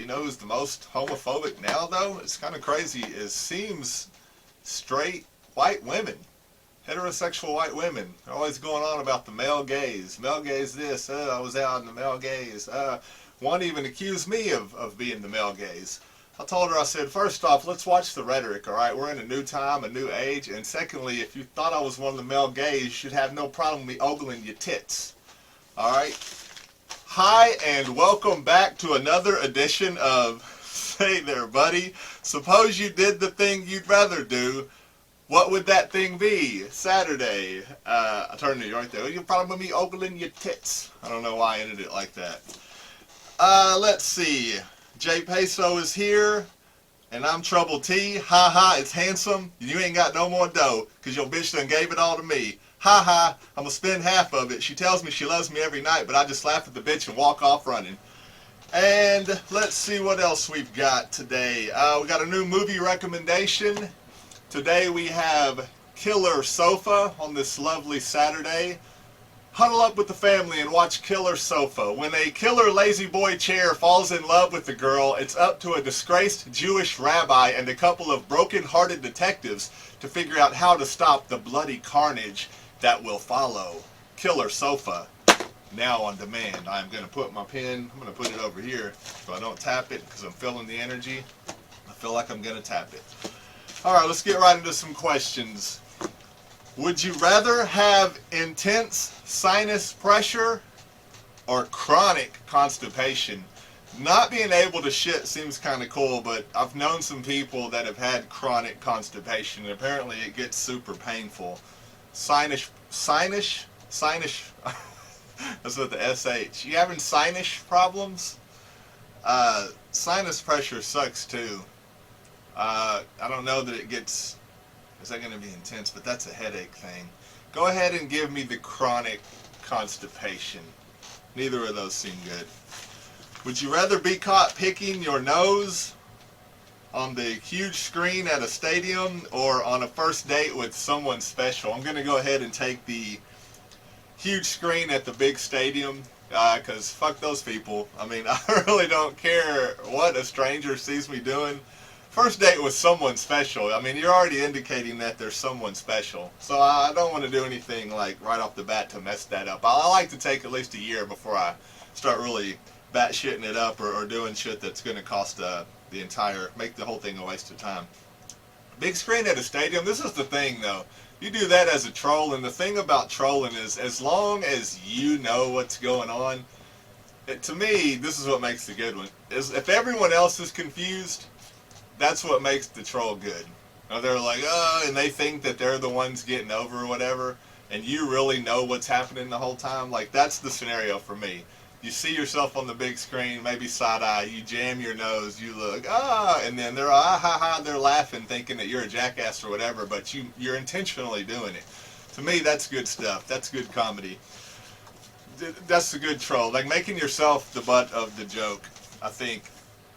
know who's the most homophobic now, though? It's kind of crazy. It seems straight white women. Heterosexual white women. They're always going on about the male gaze. Male gaze this. I was out in the male gaze. One even accused me of being the male gaze. I told her, I said, first off, let's watch the rhetoric, all right? We're in a new time, a new age. And secondly, if you thought I was one of the male gays, you should have no problem with me ogling your tits. All right? Hi, and welcome back to another edition of Say There, Buddy. Suppose you did the thing you'd rather do. What would that thing be? Saturday. I turned to you right there. You'll probably be ogling your tits. I don't know why I ended it like that. Let's see. Jay Peso is here, and I'm Trouble T. Ha ha, it's handsome. You ain't got no more dough, because your bitch done gave it all to me. Ha ha, I'm going to spend half of it. She tells me she loves me every night, but I just laugh at the bitch and walk off running. And let's see what else we've got today. We got a new movie recommendation. Today we have Killer Sofa on this lovely Saturday. Huddle up with the family and watch Killer Sofa. When a killer lazy boy chair falls in love with the girl, it's up to a disgraced Jewish rabbi and a couple of broken-hearted detectives to figure out how to stop the bloody carnage that will follow. Killer Sofa, now on demand. I'm going to put my pen, I'm going to put it over here so I don't tap it because I'm feeling the energy. I feel like I'm going to tap it. Alright, let's get right into some questions. Would you rather have intense sinus pressure or chronic constipation? Not being able to shit seems kind of cool, but I've known some people that have had chronic constipation, and apparently it gets super painful. Sinus, that's with the SH. You having sinus problems? Sinus pressure sucks too. I don't know that it gets... Is that going to be intense? But that's a headache thing. Go ahead and give me the chronic constipation. Neither of those seem good. Would you rather be caught picking your nose on the huge screen at a stadium or on a first date with someone special? I'm going to go ahead and take the huge screen at the big stadium because fuck those people. I mean, I really don't care what a stranger sees me doing. First date with someone special. I mean, you're already indicating that there's someone special. So I don't want to do anything like right off the bat to mess that up. I like to take at least a year before I start really bat-shitting it up or doing shit that's going to cost make the whole thing a waste of time. Big screen at a stadium. This is the thing though. You do that as a troll, and the thing about trolling is as long as you know what's going on, to me, this is what makes the good one. Is if everyone else is confused, that's what makes the troll good. Now they're like, oh, and they think that they're the ones getting over or whatever, and you really know what's happening the whole time. Like, that's the scenario for me. You see yourself on the big screen, maybe side-eye, you jam your nose, you look, and then they're, they're laughing thinking that you're a jackass or whatever, but you're intentionally doing it. To me, that's good stuff. That's good comedy. That's a good troll. Like, making yourself the butt of the joke, I think.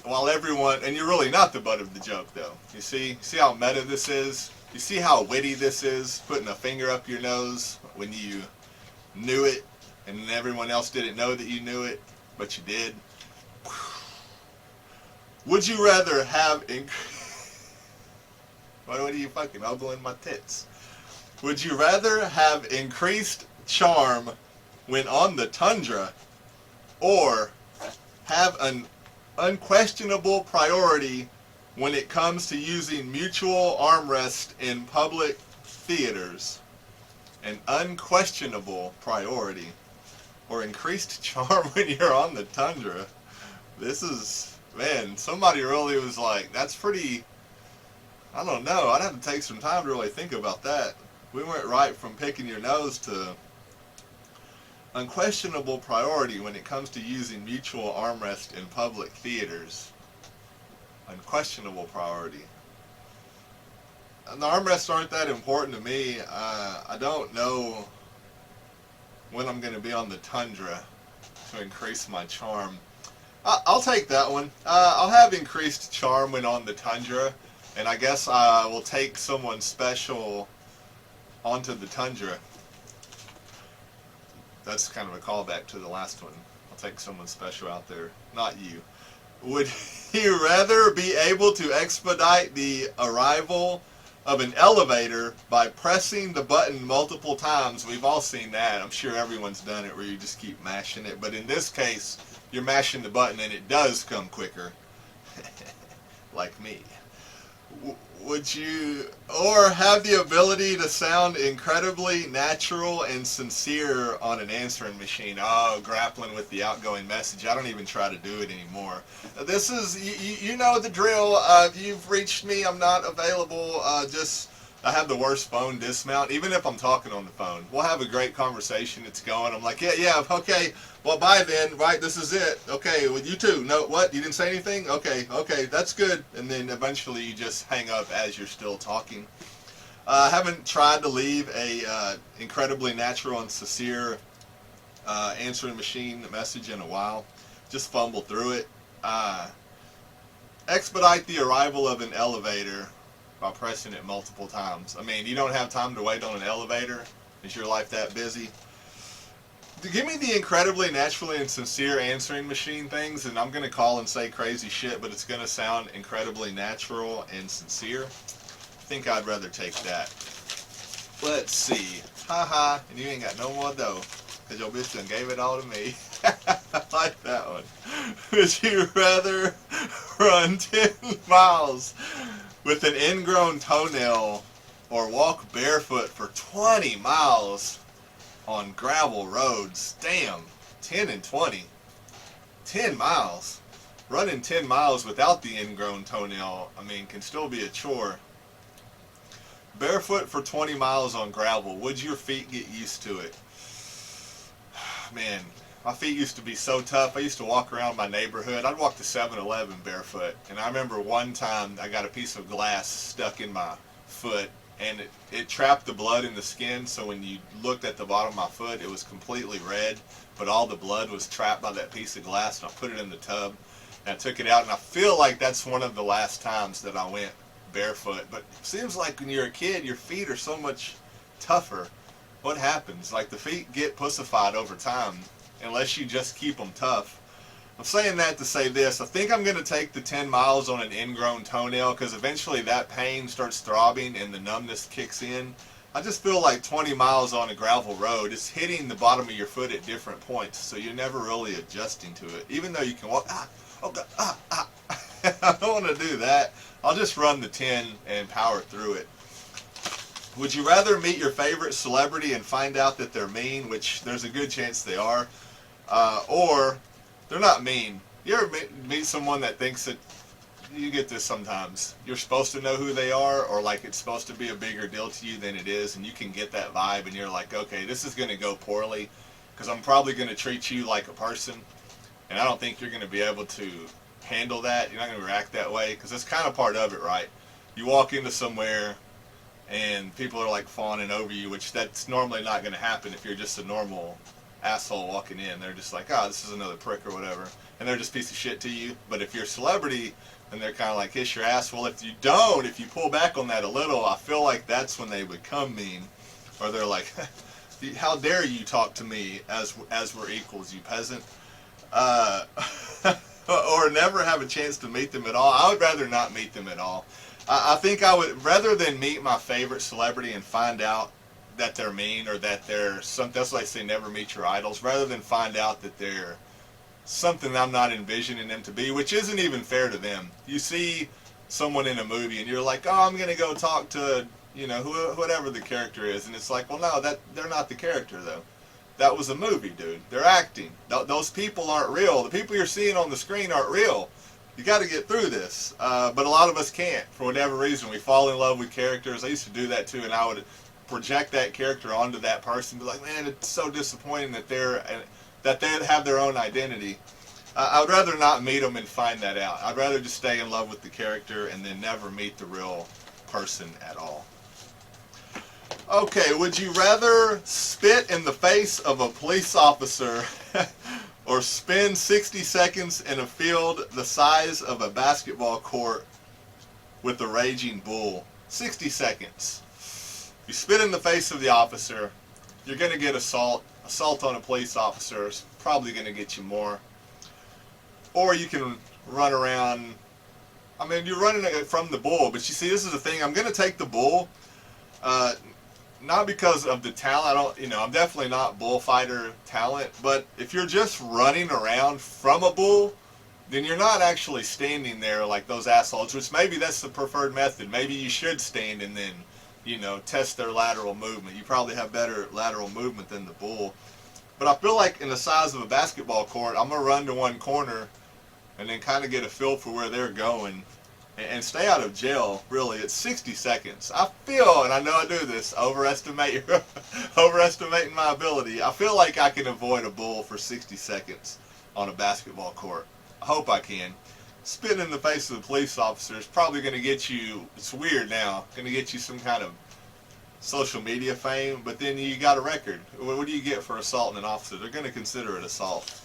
While everyone, and you're really not the butt of the joke though. You see how meta this is? You see how witty this is? Putting a finger up your nose when you knew it and everyone else didn't know that you knew it, but you did. Would you rather have what are you fucking ogling my tits? Would you rather have increased charm when on the tundra or have an unquestionable priority when it comes to using mutual armrest in public theaters? An unquestionable priority or increased charm when you're on the tundra. This is, man, somebody really was like, that's pretty, I don't know, I'd have to take some time to really think about that. We went right from picking your nose to unquestionable priority when it comes to using mutual armrest in public theaters. Unquestionable priority. And the armrests aren't that important to me. I don't know when I'm going to be on the tundra to increase my charm. I'll take that one. I'll have increased charm when on the tundra, and I guess I will take someone special onto the tundra. That's kind of a callback to the last one. I'll take someone special out there, not you. Would you rather be able to expedite the arrival of an elevator by pressing the button multiple times? We've all seen that. I'm sure everyone's done it where you just keep mashing it. But in this case, you're mashing the button and it does come quicker. Like me. Would you, or have the ability to sound incredibly natural and sincere on an answering machine? Oh, grappling with the outgoing message. I don't even try to do it anymore. This is, you know the drill. You've reached me. I'm not available. I have the worst phone dismount, even if I'm talking on the phone. We'll have a great conversation. It's going. I'm like, yeah, okay. Well, bye then. Right, this is it. Okay, well, you too. No, what? You didn't say anything? Okay, that's good. And then eventually you just hang up as you're still talking. I haven't tried to leave a incredibly natural and sincere answering machine message in a while. Just fumble through it. Expedite the arrival of an elevator by pressing it multiple times. I mean, you don't have time to wait on an elevator. Is your life that busy? Give me the incredibly naturally and sincere answering machine things, and I'm going to call and say crazy shit, but it's going to sound incredibly natural and sincere. I think I'd rather take that. Let's see. Haha, and you ain't got no more dough, because your bitch done gave it all to me. I like that one. Would you rather run 10 miles with an ingrown toenail or walk barefoot for 20 miles on gravel roads? Damn, 10 and 20. 10 miles. Running 10 miles without the ingrown toenail, I mean, can still be a chore. Barefoot for 20 miles on gravel. Would your feet get used to it? Man, my feet used to be so tough. I used to walk around my neighborhood. I'd walk to 7-Eleven barefoot. And I remember one time I got a piece of glass stuck in my foot, and it trapped the blood in the skin, so when you looked at the bottom of my foot, it was completely red, but all the blood was trapped by that piece of glass, and I put it in the tub, and I took it out, and I feel like that's one of the last times that I went barefoot. But it seems like when you're a kid, your feet are so much tougher. What happens? Like, the feet get pussified over time, unless you just keep them tough. I'm saying that to say this. I think I'm going to take the 10 miles on an ingrown toenail, because eventually that pain starts throbbing and the numbness kicks in. I just feel like 20 miles on a gravel road is hitting the bottom of your foot at different points, so you're never really adjusting to it. Even though you can walk, I don't want to do that. I'll just run the 10 and power through it. Would you rather meet your favorite celebrity and find out that they're mean, which there's a good chance they are, or they're not mean? You ever meet someone that thinks that, you get this sometimes, you're supposed to know who they are, or like it's supposed to be a bigger deal to you than it is, and you can get that vibe, and you're like, okay, this is going to go poorly, because I'm probably going to treat you like a person, and I don't think you're going to be able to handle that. You're not going to react that way, because it's kind of part of it, right? You walk into somewhere, and people are like fawning over you, which that's normally not going to happen if you're just a normal asshole walking in. They're just like, oh, this is another prick or whatever, and they're just a piece of shit to you. But if you're a celebrity, then they're kind of like, kiss your ass. Well, if you pull back on that a little, I feel like that's when they become mean, or they're like, how dare you talk to me as we're equals, you peasant. Or never have a chance to meet them at all. I would rather not meet them at all. I think I would, rather than meet my favorite celebrity and find out that they're mean, or that they're some, that's why I say never meet your idols, rather than find out that they're something I'm not envisioning them to be, which isn't even fair to them. You see someone in a movie and you're like, oh, I'm going to go talk to, whatever the character is, and it's like, well, no, they're not the character, though. That was a movie, dude. They're acting. Those people aren't real. The people you're seeing on the screen aren't real. You got to get through this. But a lot of us can't, for whatever reason. We fall in love with characters. I used to do that too, and I would project that character onto that person. Be like, man, it's so disappointing that they have their own identity. I would rather not meet them and find that out. I'd rather just stay in love with the character and then never meet the real person at all. Okay, would you rather spit in the face of a police officer or spend 60 seconds in a field the size of a basketball court with a raging bull? 60 seconds. You spit in the face of the officer, you're going to get assault. Assault on a police officer is probably going to get you more. Or you can run around I mean, you're running it from the bull, but you see, this is the thing. I'm going to take the bull, not because of the talent. I don't, I'm definitely not bullfighter talent. But if you're just running around from a bull, then you're not actually standing there like those assholes. Which maybe that's the preferred method. Maybe you should stand and then, test their lateral movement. You probably have better lateral movement than the bull. But I feel like in the size of a basketball court, I'm going to run to one corner and then kind of get a feel for where they're going and stay out of jail. Really, it's 60 seconds. I feel, and I know I do this, overestimating my ability. I feel like I can avoid a bull for 60 seconds on a basketball court. I hope I can. Spitting in the face of the police officer is probably going to get you, it's weird now, going to get you some kind of social media fame, but then you got a record. What do you get for assaulting an officer? They're going to consider it assault.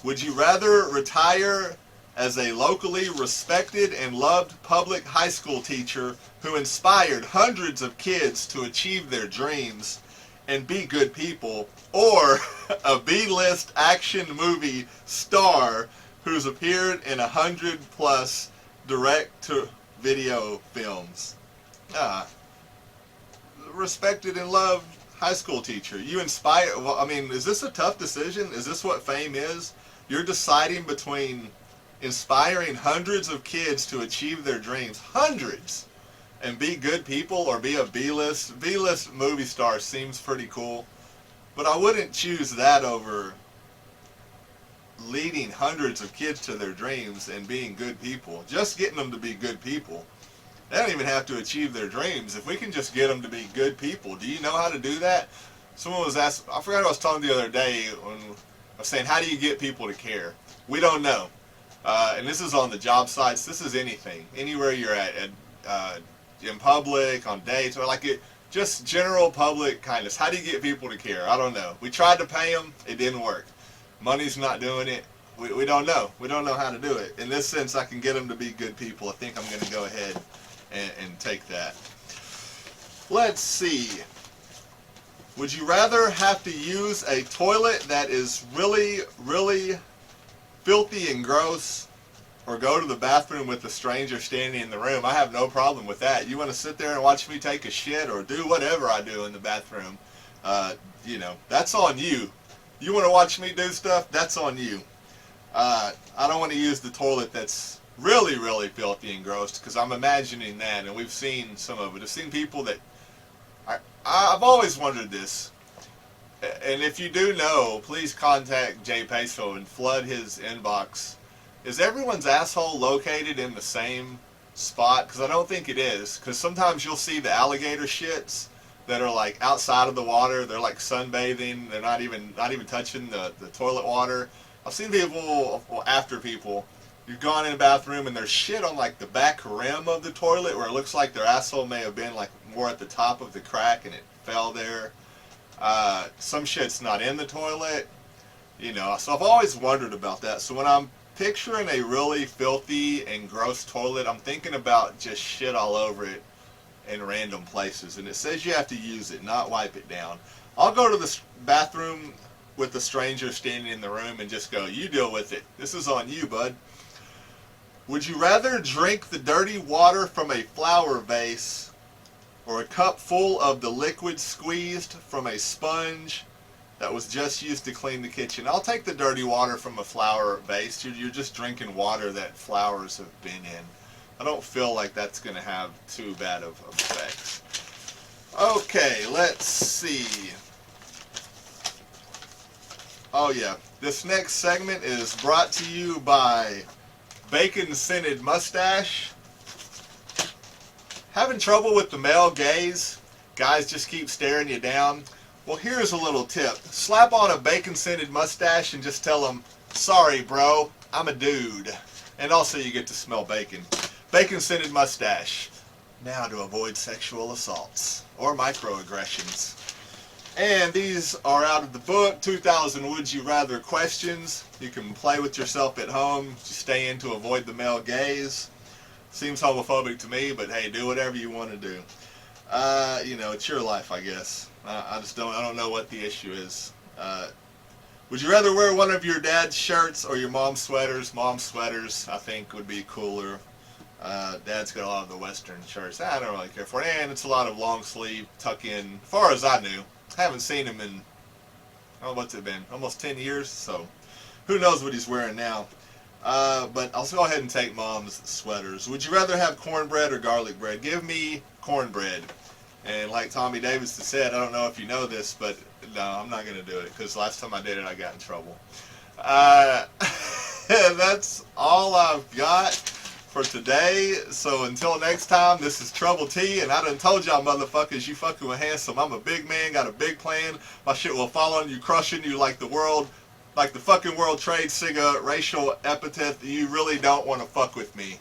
Would you rather retire as a locally respected and loved public high school teacher who inspired hundreds of kids to achieve their dreams and be good people, or a B-list action movie star who's appeared in 100+ direct-to-video films? Respected and loved high school teacher. You inspire, well, I mean, is this a tough decision? Is this what fame is? You're deciding between inspiring hundreds of kids to achieve their dreams, hundreds, and be good people, or be a B-list movie star. Seems pretty cool, but I wouldn't choose that over leading hundreds of kids to their dreams and being good people. Just getting them to be good people. They don't even have to achieve their dreams. If we can just get them to be good people. Do you know how to do that? Someone was asked, I forgot what I was talking the other day, when I was saying, how do you get people to care? We don't know. And this is on the job sites. This is anything. Anywhere you're at in public, on dates, or like it, just general public kindness. How do you get people to care? I don't know. We tried to pay them. It didn't work. Money's not doing it. We don't know. We don't know how to do it. In this sense, I can get them to be good people. I think I'm going to go ahead and take that. Let's see. Would you rather have to use a toilet that is really, really filthy and gross, or go to the bathroom with a stranger standing in the room? I have no problem with that. You want to sit there and watch me take a shit or do whatever I do in the bathroom, that's on you. You want to watch me do stuff? That's on you. I don't want to use the toilet that's really, really filthy and gross, because I'm imagining that, and we've seen some of it. I've seen people that, I've always wondered this, and if you do know, please contact Jay Peso and flood his inbox. Is everyone's asshole located in the same spot? Because I don't think it is, because sometimes you'll see the alligator shits that are like outside of the water. They're like sunbathing. They're not even touching the toilet water. I've seen people, after people, you've gone in the bathroom and there's shit on like the back rim of the toilet where it looks like their asshole may have been like more at the top of the crack and it fell there. Some shit's not in the toilet, so I've always wondered about that. So when I'm picturing a really filthy and gross toilet, I'm thinking about just shit all over it in random places, and it says you have to use it, not wipe it down. I'll go to the bathroom with the stranger standing in the room and just go, you deal with it. This is on you, bud. Would you rather drink the dirty water from a flower vase or a cup full of the liquid squeezed from a sponge that was just used to clean the kitchen? I'll take the dirty water from a flower vase. You're just drinking water that flowers have been in. I don't feel like that's going to have too bad of effects. Okay, let's see. Oh yeah, this next segment is brought to you by Bacon-Scented Mustache. Having trouble with the male gaze? Guys just keep staring you down? Well, here's a little tip. Slap on a bacon-scented mustache and just tell them, sorry bro, I'm a dude. And also you get to smell bacon. Bacon-scented mustache. Now to avoid sexual assaults or microaggressions. And these are out of the book, 2,000 Would You Rather Questions. You can play with yourself at home. Just stay in to avoid the male gaze. Seems homophobic to me, but hey, do whatever you want to do. It's your life, I guess. I don't know what the issue is. Would you rather wear one of your dad's shirts or your mom's sweaters? Mom's sweaters, I think, would be cooler. Dad's got a lot of the Western shirts. I don't really care for it. And it's a lot of long sleeve, tuck in. As far as I knew, I haven't seen him in, I don't know what's it been, almost 10 years. So who knows what he's wearing now. But I'll go ahead and take mom's sweaters. Would you rather have cornbread or garlic bread? Give me cornbread. And like Tommy Davis said, I don't know if you know this, but no, I'm not going to do it because last time I did it, I got in trouble. That's all I've got for today. So until next time, this is Trouble T, and I done told y'all motherfuckers, you fucking with Handsome. I'm a big man, got a big plan. My shit will fall on you, crushing you like the world, like the fucking World Trade Center racial epithet. You really don't want to fuck with me.